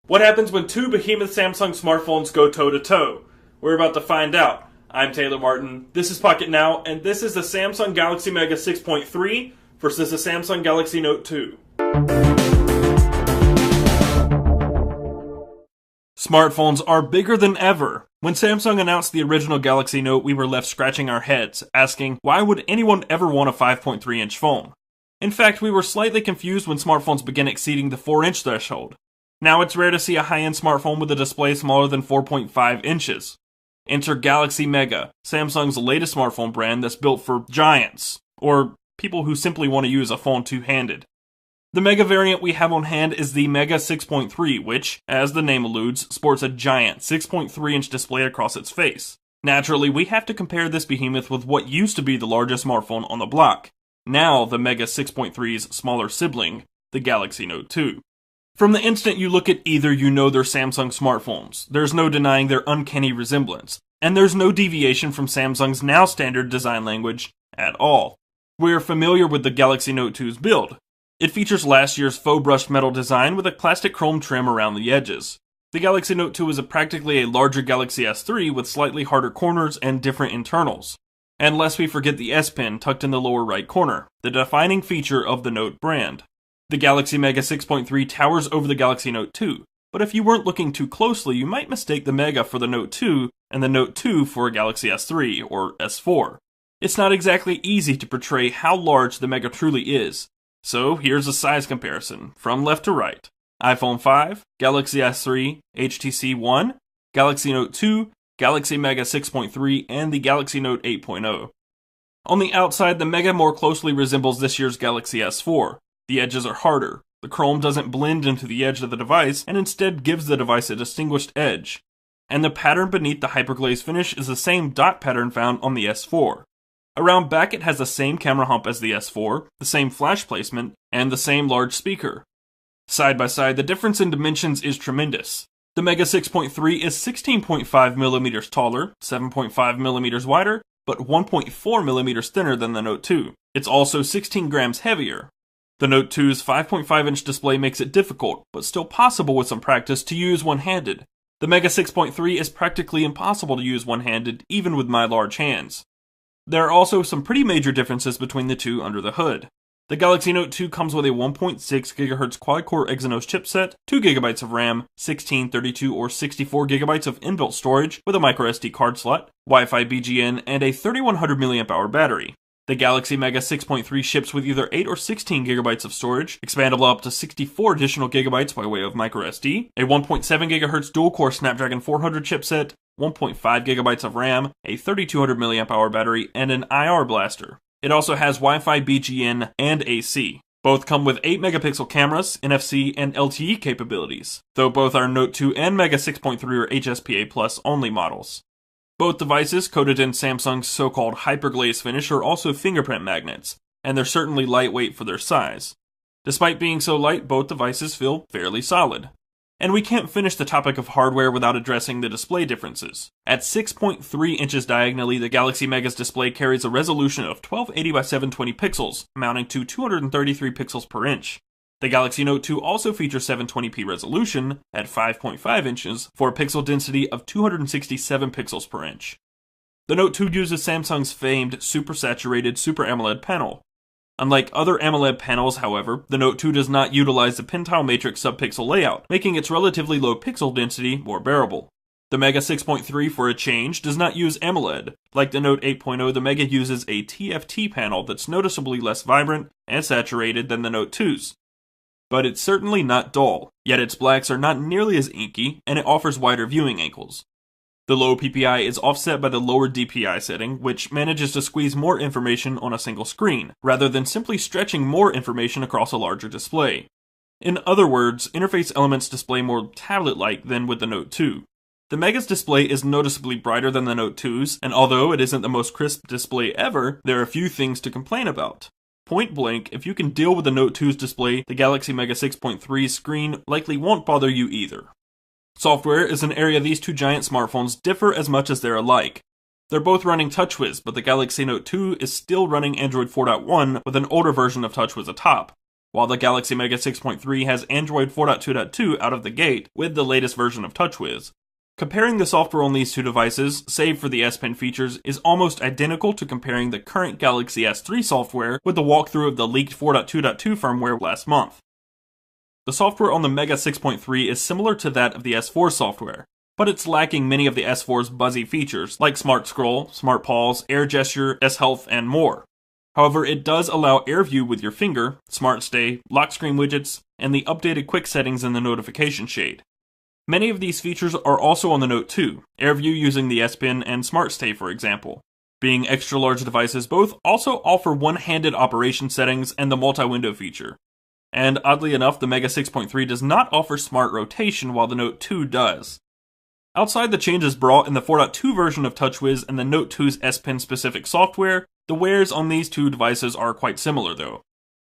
What happens when two behemoth Samsung smartphones go toe-to-toe? We're about to find out. I'm Taylor Martin, this is Pocket Now, and this is the Samsung Galaxy Mega 6.3 versus the Samsung Galaxy Note 2. Smartphones are bigger than ever. When Samsung announced the original Galaxy Note, we were left scratching our heads, asking, why would anyone ever want a 5.3-inch phone? In fact, we were slightly confused when smartphones began exceeding the 4-inch threshold. Now it's rare to see a high-end smartphone with a display smaller than 4.5 inches. Enter Galaxy Mega, Samsung's latest smartphone brand that's built for giants, or people who simply want to use a phone two-handed. The Mega variant we have on hand is the Mega 6.3, which, as the name alludes, sports a giant 6.3-inch display across its face. Naturally, we have to compare this behemoth with what used to be the largest smartphone on the block. Now, the Mega 6.3's smaller sibling, the Galaxy Note 2. From the instant you look at either, you know they're Samsung smartphones. There's no denying their uncanny resemblance. And there's no deviation from Samsung's now standard design language at all. We're familiar with the Galaxy Note 2's build. It features last year's faux brushed metal design with a plastic chrome trim around the edges. The Galaxy Note 2 is practically a larger Galaxy S3 with slightly harder corners and different internals. And lest we forget the S Pen tucked in the lower right corner, the defining feature of the Note brand. The Galaxy Mega 6.3 towers over the Galaxy Note 2, but if you weren't looking too closely, you might mistake the Mega for the Note 2 and the Note 2 for a Galaxy S3 or S4. It's not exactly easy to portray how large the Mega truly is, so here's a size comparison, from left to right. iPhone 5, Galaxy S3, HTC One, Galaxy Note 2, Galaxy Mega 6.3, and the Galaxy Note 8.0. On the outside, the Mega more closely resembles this year's Galaxy S4. The edges are harder, the chrome doesn't blend into the edge of the device and instead gives the device a distinguished edge. And the pattern beneath the hyperglaze finish is the same dot pattern found on the S4. Around back it has the same camera hump as the S4, the same flash placement, and the same large speaker. Side by side, the difference in dimensions is tremendous. The Mega 6.3 is 16.5mm taller, 7.5mm wider, but 1.4mm thinner than the Note 2. It's also 16 grams heavier. The Note 2's 5.5-inch display makes it difficult, but still possible with some practice, to use one-handed. The Mega 6.3 is practically impossible to use one-handed, even with my large hands. There are also some pretty major differences between the two under the hood. The Galaxy Note 2 comes with a 1.6 GHz quad-core Exynos chipset, 2 GB of RAM, 16, 32, or 64 GB of inbuilt storage with a microSD card slot, Wi-Fi BGN, and a 3100 mAh battery. The Galaxy Mega 6.3 ships with either 8 or 16 GB of storage, expandable up to 64 additional gigabytes by way of microSD, a 1.7 GHz dual-core Snapdragon 400 chipset, 1.5 GB of RAM, a 3200 mAh battery, and an IR blaster. It also has Wi-Fi BGN and AC. Both come with 8-megapixel cameras, NFC, and LTE capabilities, though both are Note 2 and Mega 6.3 are HSPA Plus only models. Both devices, coated in Samsung's so-called hyperglaze finish, are also fingerprint magnets, and they're certainly lightweight for their size. Despite being so light, both devices feel fairly solid. And we can't finish the topic of hardware without addressing the display differences. At 6.3 inches diagonally, the Galaxy Mega's display carries a resolution of 1280 by 720 pixels, amounting to 233 pixels per inch. The Galaxy Note 2 also features 720p resolution at 5.5 inches for a pixel density of 267 pixels per inch. The Note 2 uses Samsung's famed super saturated Super AMOLED panel. Unlike other AMOLED panels, however, the Note 2 does not utilize the pentile matrix subpixel layout, making its relatively low pixel density more bearable. The Mega 6.3, for a change, does not use AMOLED. Like the Note 8.0, the Mega uses a TFT panel that's noticeably less vibrant and saturated than the Note 2's. But it's certainly not dull, yet its blacks are not nearly as inky, and it offers wider viewing angles. The low PPI is offset by the lower DPI setting, which manages to squeeze more information on a single screen, rather than simply stretching more information across a larger display. In other words, interface elements display more tablet-like than with the Note 2. The Mega's display is noticeably brighter than the Note 2's, and although it isn't the most crisp display ever, there are a few things to complain about. Point blank, if you can deal with the Note 2's display, the Galaxy Mega 6.3's screen likely won't bother you either. Software is an area these two giant smartphones differ as much as they're alike. They're both running TouchWiz, but the Galaxy Note 2 is still running Android 4.1 with an older version of TouchWiz atop, while the Galaxy Mega 6.3 has Android 4.2.2 out of the gate with the latest version of TouchWiz. Comparing the software on these two devices, save for the S Pen features, is almost identical to comparing the current Galaxy S3 software with the walkthrough of the leaked 4.2.2 firmware last month. The software on the Mega 6.3 is similar to that of the S4 software, but it's lacking many of the S4's buzzy features like Smart Scroll, Smart Pause, Air Gesture, S-Health, and more. However, it does allow Air View with your finger, Smart Stay, lock screen widgets, and the updated quick settings in the notification shade. Many of these features are also on the Note 2, Air View using the S Pen and Smart Stay for example. Being extra large devices, both also offer one-handed operation settings and the multi-window feature. And oddly enough, the Mega 6.3 does not offer smart rotation while the Note 2 does. Outside the changes brought in the 4.2 version of TouchWiz and the Note 2's S Pen specific software, the wears on these two devices are quite similar though.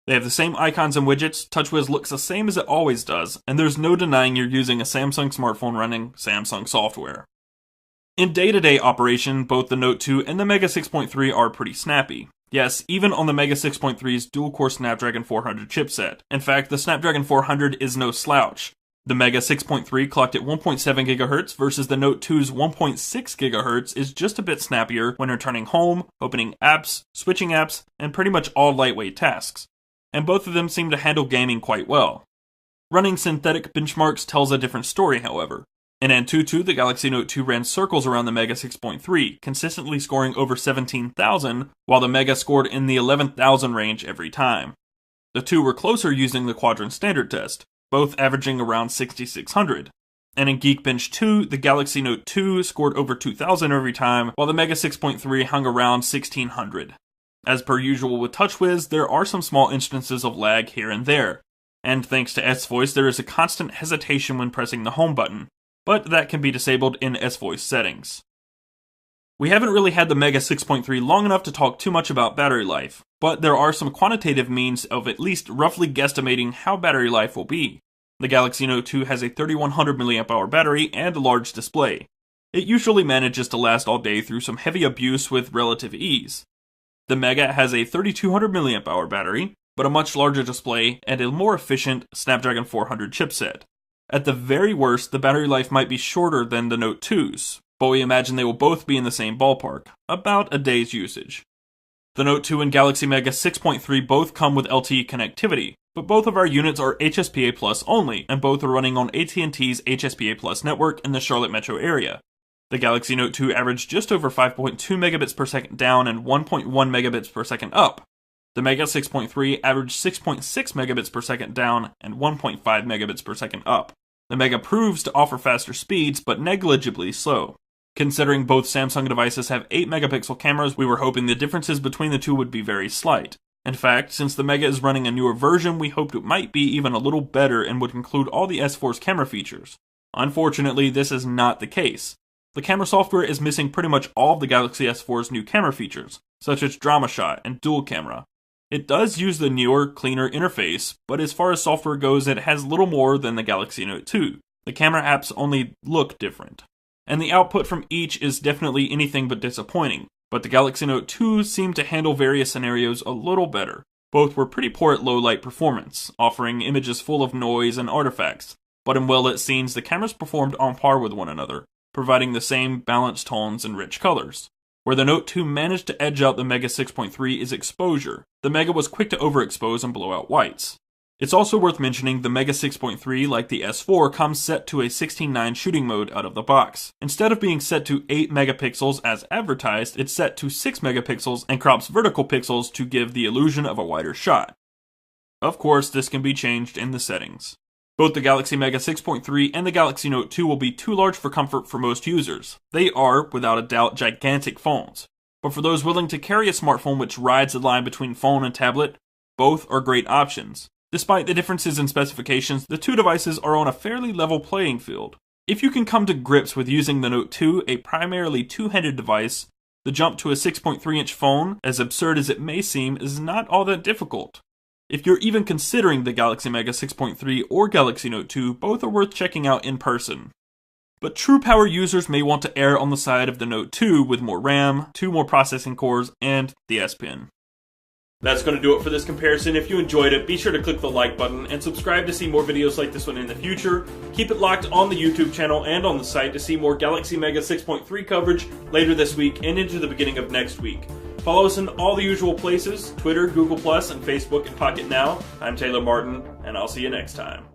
They have the same icons and widgets, TouchWiz looks the same as it always does, and there's no denying you're using a Samsung smartphone running Samsung software. In day-to-day operation, both the Note 2 and the Mega 6.3 are pretty snappy. Yes, even on the Mega 6.3's dual-core Snapdragon 400 chipset. In fact, the Snapdragon 400 is no slouch. The Mega 6.3 clocked at 1.7 GHz versus the Note 2's 1.6 GHz is just a bit snappier when returning home, opening apps, switching apps, and pretty much all lightweight tasks. And both of them seem to handle gaming quite well. Running synthetic benchmarks tells a different story, however. In Antutu, the Galaxy Note 2 ran circles around the Mega 6.3, consistently scoring over 17,000, while the Mega scored in the 11,000 range every time. The two were closer using the Quadrant Standard test, both averaging around 6,600. And in Geekbench 2, the Galaxy Note 2 scored over 2,000 every time, while the Mega 6.3 hung around 1,600. As per usual with TouchWiz, there are some small instances of lag here and there, and thanks to S-Voice, there is a constant hesitation when pressing the home button, but that can be disabled in S-Voice settings. We haven't really had the Mega 6.3 long enough to talk too much about battery life, but there are some quantitative means of at least roughly guesstimating how battery life will be. The Galaxy Note 2 has a 3100 mAh battery and a large display. It usually manages to last all day through some heavy abuse with relative ease. The Mega has a 3200 mAh battery, but a much larger display and a more efficient Snapdragon 400 chipset. At the very worst, the battery life might be shorter than the Note 2's, but we imagine they will both be in the same ballpark, about a day's usage. The Note 2 and Galaxy Mega 6.3 both come with LTE connectivity, but both of our units are HSPA Plus only, and both are running on AT&T's HSPA Plus network in the Charlotte metro area. The Galaxy Note 2 averaged just over 5.2 megabits per second down and 1.1 megabits per second up. The Mega 6.3 averaged 6.6 megabits per second down and 1.5 megabits per second up. The Mega proves to offer faster speeds, but negligibly slow. Considering both Samsung devices have 8 megapixel cameras, we were hoping the differences between the two would be very slight. In fact, since the Mega is running a newer version, we hoped it might be even a little better and would include all the S4's camera features. Unfortunately, this is not the case. The camera software is missing pretty much all of the Galaxy S4's new camera features, such as Drama Shot and Dual Camera. It does use the newer, cleaner interface, but as far as software goes, it has little more than the Galaxy Note 2. The camera apps only look different. And the output from each is definitely anything but disappointing, but the Galaxy Note 2 seemed to handle various scenarios a little better. Both were pretty poor at low light performance, offering images full of noise and artifacts, but in well lit scenes the cameras performed on par with one another, providing the same balanced tones and rich colors. Where the Note 2 managed to edge out the Mega 6.3 is exposure. The Mega was quick to overexpose and blow out whites. It's also worth mentioning the Mega 6.3, like the S4, comes set to a 16:9 shooting mode out of the box. Instead of being set to 8 megapixels as advertised, it's set to 6 megapixels and crops vertical pixels to give the illusion of a wider shot. Of course, this can be changed in the settings. Both the Galaxy Mega 6.3 and the Galaxy Note 2 will be too large for comfort for most users. They are, without a doubt, gigantic phones. But for those willing to carry a smartphone which rides the line between phone and tablet, both are great options. Despite the differences in specifications, the two devices are on a fairly level playing field. If you can come to grips with using the Note 2, a primarily two-handed device, the jump to a 6.3-inch phone, as absurd as it may seem, is not all that difficult. If you're even considering the Galaxy Mega 6.3 or Galaxy Note 2, both are worth checking out in person. But true power users may want to err on the side of the Note 2 with more RAM, 2 more processing cores, and the S Pen. That's going to do it for this comparison. If you enjoyed it, be sure to click the like button and subscribe to see more videos like this one in the future. Keep it locked on the YouTube channel and on the site to see more Galaxy Mega 6.3 coverage later this week and into the beginning of next week. Follow us in all the usual places, Twitter, Google+, and Facebook, and Pocket Now. I'm Taylor Martin, and I'll see you next time.